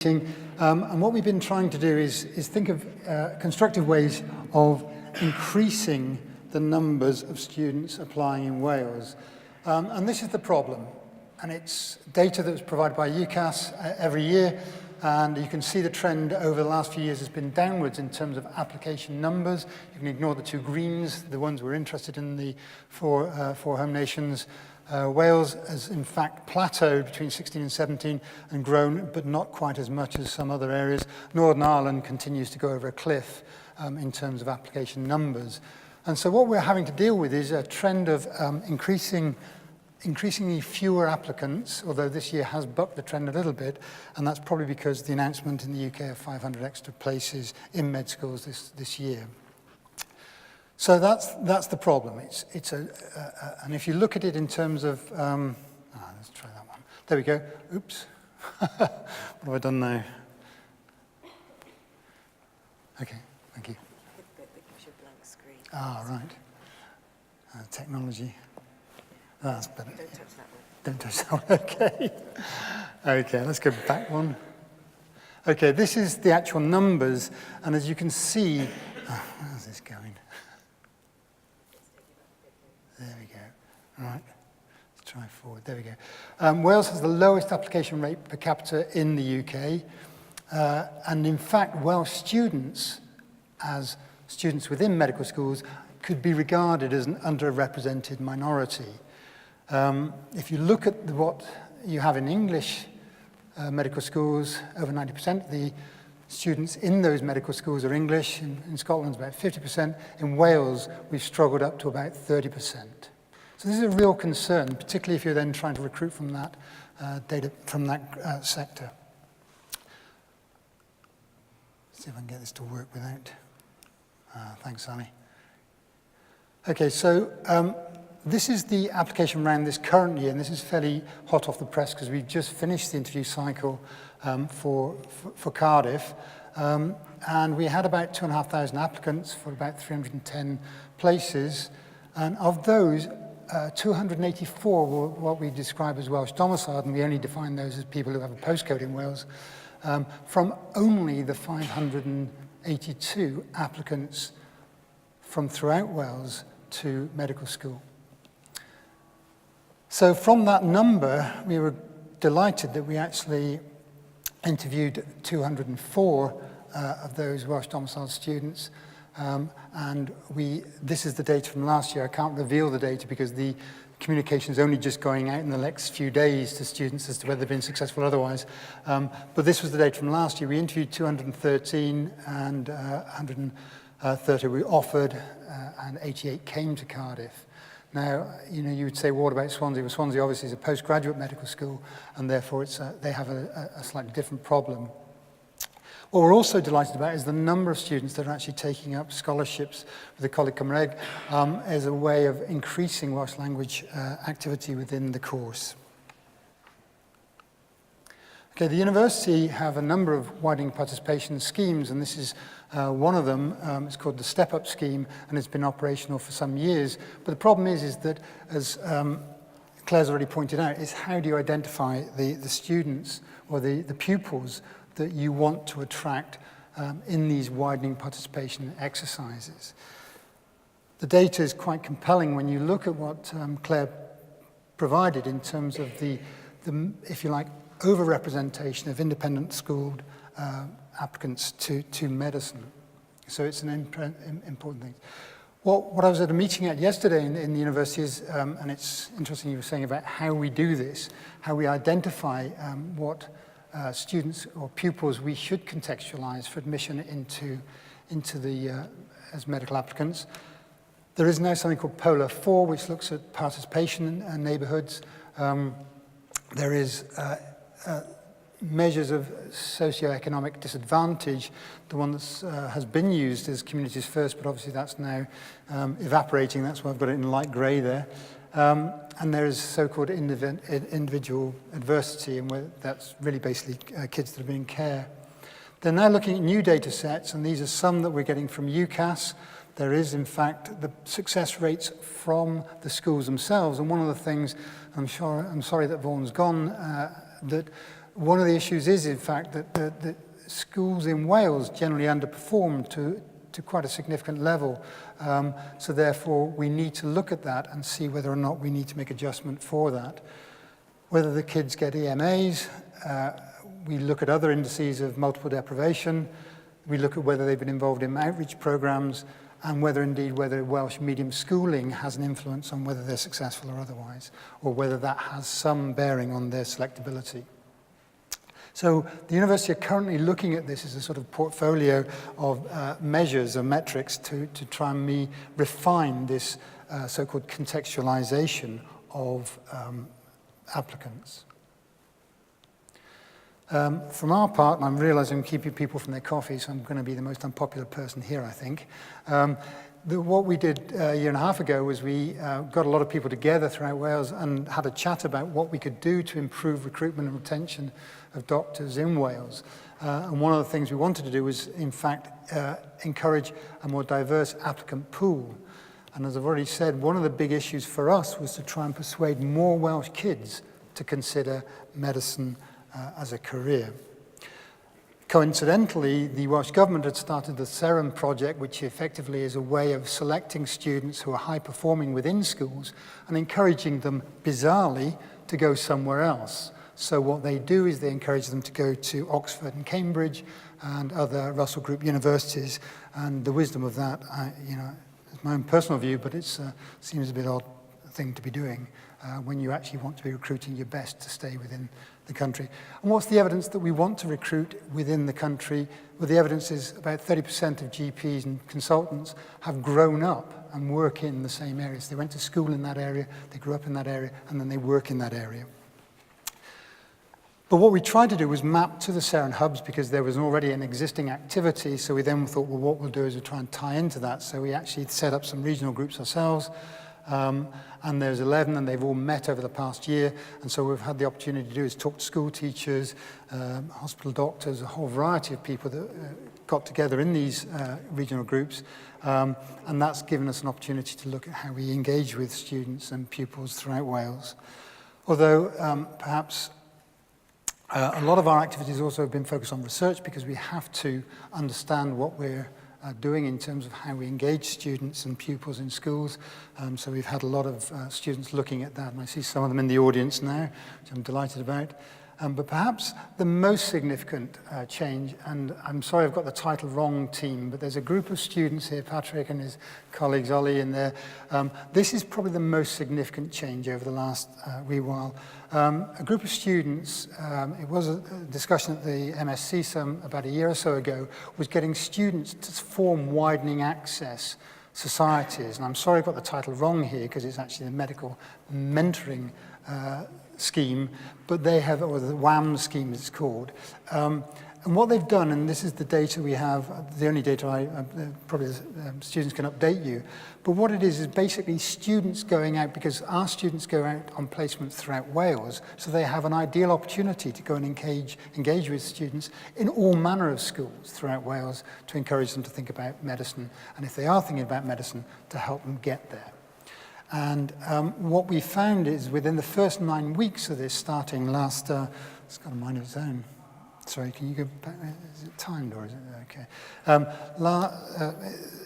And what we've been trying to do is think of constructive ways of increasing the numbers of students applying in Wales. And this is the problem. And it's data that was provided by UCAS every year. And you can see the trend over the last few years has been downwards in terms of application numbers. You can ignore the two greens, the ones we're interested in, the four home nations. Wales has in fact plateaued between 16 and 17 and grown, but not quite as much as some other areas. Northern Ireland continues to go over a cliff in terms of application numbers. And so what we're having to deal with is a trend of increasingly fewer applicants, although this year has bucked the trend a little bit, and that's probably because of the announcement in the UK of 500 extra places in med schools this year. So that's the problem. And if you look at it in terms of, let's try that one. There we go. Oops. What have I done now? Okay, thank you. The bit that gives you a blank screen. Ah, right. Technology. That's better. Don't touch that one. Don't touch that one. Okay. Okay, let's go back one. Okay, this is the actual numbers, and as you can see, how's this going? There we go. All right. Let's try forward. There we go. Wales has the lowest application rate per capita in the UK. And in fact, Welsh students, as students within medical schools, could be regarded as an underrepresented minority. If you look at what you have in English medical schools, over 90% of the students in those medical schools are English. In Scotland, it's about 50%. In Wales, we've struggled up to about 30%. So this is a real concern, particularly if you're then trying to recruit from that data, from that sector. Let's see if I can get this to work without. Thanks, Sally. Okay, so this is the application round this current year, and this is fairly hot off the press because we've just finished the interview cycle for Cardiff. And we had about 2,500 applicants for about 310 places. And of those, 284 were what we describe as Welsh domiciled, and we only define those as people who have a postcode in Wales, from only the 582 applicants from throughout Wales to medical school. So from that number, we were delighted that we actually interviewed 204 of those Welsh domiciled students. And this is the data from last year. I can't reveal the data because the communication is only just going out in the next few days to students as to whether they've been successful or otherwise. But this was the data from last year. We interviewed 213 and 130 we offered, and 88 came to Cardiff. Now, you would say, well, what about Swansea? Well, Swansea obviously is a postgraduate medical school, and therefore they have a slightly different problem. What we're also delighted about is the number of students that are actually taking up scholarships with the Coleg Cymraeg as a way of increasing Welsh language activity within the course. Okay, the university have a number of widening participation schemes, and this is one of them. It's called the Step Up scheme, and it's been operational for some years. But the problem is that, as Claire's already pointed out, is how do you identify the students or the pupils that you want to attract in these widening participation exercises. The data is quite compelling when you look at what Claire provided in terms of the, if you like, overrepresentation of independent schooled applicants to medicine. So it's an important thing. What I was at a meeting at yesterday in the university is, and it's interesting you were saying about how we do this, how we identify what students or pupils we should contextualize for admission into the as medical applicants. There is now something called Polar 4, which looks at participation in neighborhoods. There is measures of socioeconomic disadvantage. The one that has been used is Communities First, but obviously that's now evaporating. That's why I've got it in light grey there. And there is so-called individual adversity, and that's really basically kids that are in care. They're now looking at new data sets, and these are some that we're getting from UCAS. There is, in fact, the success rates from the schools themselves. And one of the things, I'm sorry that Vaughan's gone, that one of the issues is, in fact, that the schools in Wales generally underperform to quite a significant level. So therefore, we need to look at that and see whether or not we need to make adjustment for that. Whether the kids get EMAs, we look at other indices of multiple deprivation, we look at whether they've been involved in outreach programs, and whether Welsh medium schooling has an influence on whether they're successful or otherwise, or whether that has some bearing on their selectability. So the university are currently looking at this as a sort of portfolio of measures or metrics to try and refine this so-called contextualization of applicants. From our part, and I'm realizing I'm keeping people from their coffee, so I'm going to be the most unpopular person here, I think. What we did a year and a half ago was we got a lot of people together throughout Wales and had a chat about what we could do to improve recruitment and retention of doctors in Wales. And one of the things we wanted to do was, in fact, encourage a more diverse applicant pool. And as I've already said, one of the big issues for us was to try and persuade more Welsh kids to consider medicine as a career. Coincidentally, the Welsh Government had started the SEREN project, which effectively is a way of selecting students who are high-performing within schools and encouraging them, bizarrely, to go somewhere else. So what they do is they encourage them to go to Oxford and Cambridge and other Russell Group universities. And the wisdom of that, it's my own personal view, but it seems a bit odd thing to be doing when you actually want to be recruiting your best to stay within the country. And what's the evidence that we want to recruit within the country? Well, the evidence is about 30% of GPs and consultants have grown up and work in the same areas. They went to school in that area, they grew up in that area, and then they work in that area. But what we tried to do was map to the SEREN hubs because there was already an existing activity. So we then thought, well, what we'll do is we'll try and tie into that. So we actually set up some regional groups ourselves. And there's 11, and they've all met over the past year. And so we've had the opportunity to do is talk to school teachers, hospital doctors, a whole variety of people that got together in these regional groups. And that's given us an opportunity to look at how we engage with students and pupils throughout Wales. Although perhaps a lot of our activities also have been focused on research because we have to understand what we're doing in terms of how we engage students and pupils in schools. So we've had a lot of students looking at that, and I see some of them in the audience now, which I'm delighted about. But perhaps the most significant change, and I'm sorry I've got the title wrong, team, but there's a group of students here, Patrick and his colleagues, Ollie, in there. This is probably the most significant change over the last wee while. A group of students, it was a discussion at the MSc about a year or so ago, was getting students to form widening access societies. And I'm sorry I got the title wrong here because it's actually the medical mentoring scheme, but they have, or the WAM scheme it's called. And what they've done, and this is the data we have, the only data probably students can update you, but what it is basically students going out, because our students go out on placements throughout Wales, so they have an ideal opportunity to go and engage with students in all manner of schools throughout Wales to encourage them to think about medicine, and if they are thinking about medicine, to help them get there. And what we found is within the first 9 weeks of this, starting last, it's got a mind of its own. Sorry, can you go back? Is it timed or is it okay?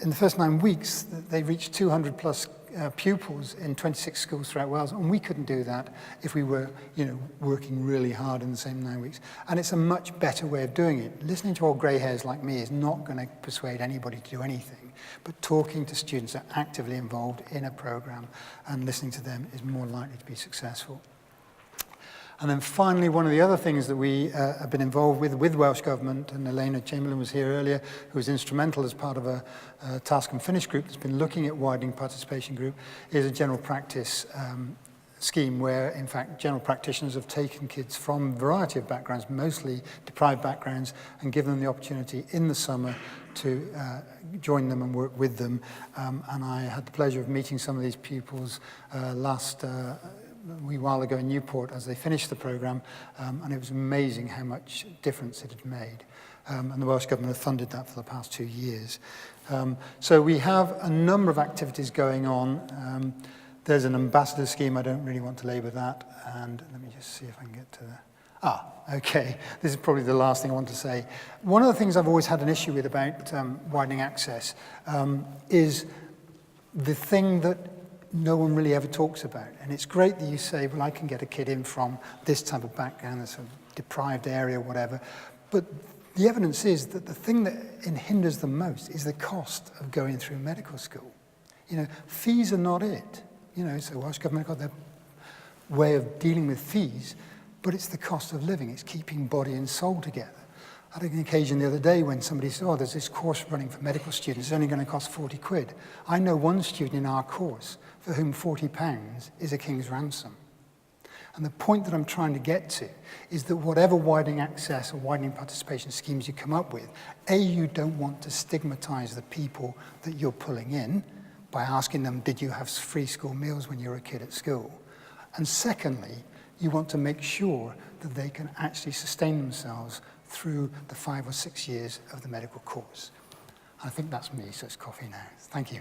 In the first 9 weeks, they reached 200 plus pupils in 26 schools throughout Wales, and we couldn't do that if we were, working really hard in the same 9 weeks. And it's a much better way of doing it. Listening to old grey hairs like me is not going to persuade anybody to do anything, but talking to students that are actively involved in a program and listening to them is more likely to be successful. And then finally, one of the other things that we have been involved with Welsh Government, and Elena Chamberlain was here earlier, who was instrumental as part of a task and finish group that's been looking at widening participation group, is a general practice scheme where, in fact, general practitioners have taken kids from a variety of backgrounds, mostly deprived backgrounds, and given them the opportunity in the summer to join them and work with them. And I had the pleasure of meeting some of these pupils last a wee while ago in Newport as they finished the programme, and it was amazing how much difference it had made. And the Welsh Government have funded that for the past 2 years. So we have a number of activities going on. There's an ambassador scheme, I don't really want to labour that, and let me just see if I can get to that. Okay, this is probably the last thing I want to say. One of the things I've always had an issue with about widening access is the thing that no one really ever talks about. And it's great that you say, well, I can get a kid in from this type of background, this sort of deprived area, whatever. But the evidence is that the thing that hinders them most is the cost of going through medical school. You know, fees are not it. You know, so Welsh Government got their way of dealing with fees, but it's the cost of living. It's keeping body and soul together. I had an occasion the other day when somebody said, oh, there's this course running for medical students. It's only going to cost 40 quid. I know one student in our course for whom £40 is a king's ransom. And the point that I'm trying to get to is that whatever widening access or widening participation schemes you come up with, A, you don't want to stigmatize the people that you're pulling in by asking them, did you have free school meals when you were a kid at school? And secondly, you want to make sure that they can actually sustain themselves through the 5 or 6 years of the medical course. I think that's me, so it's coffee now. Thank you.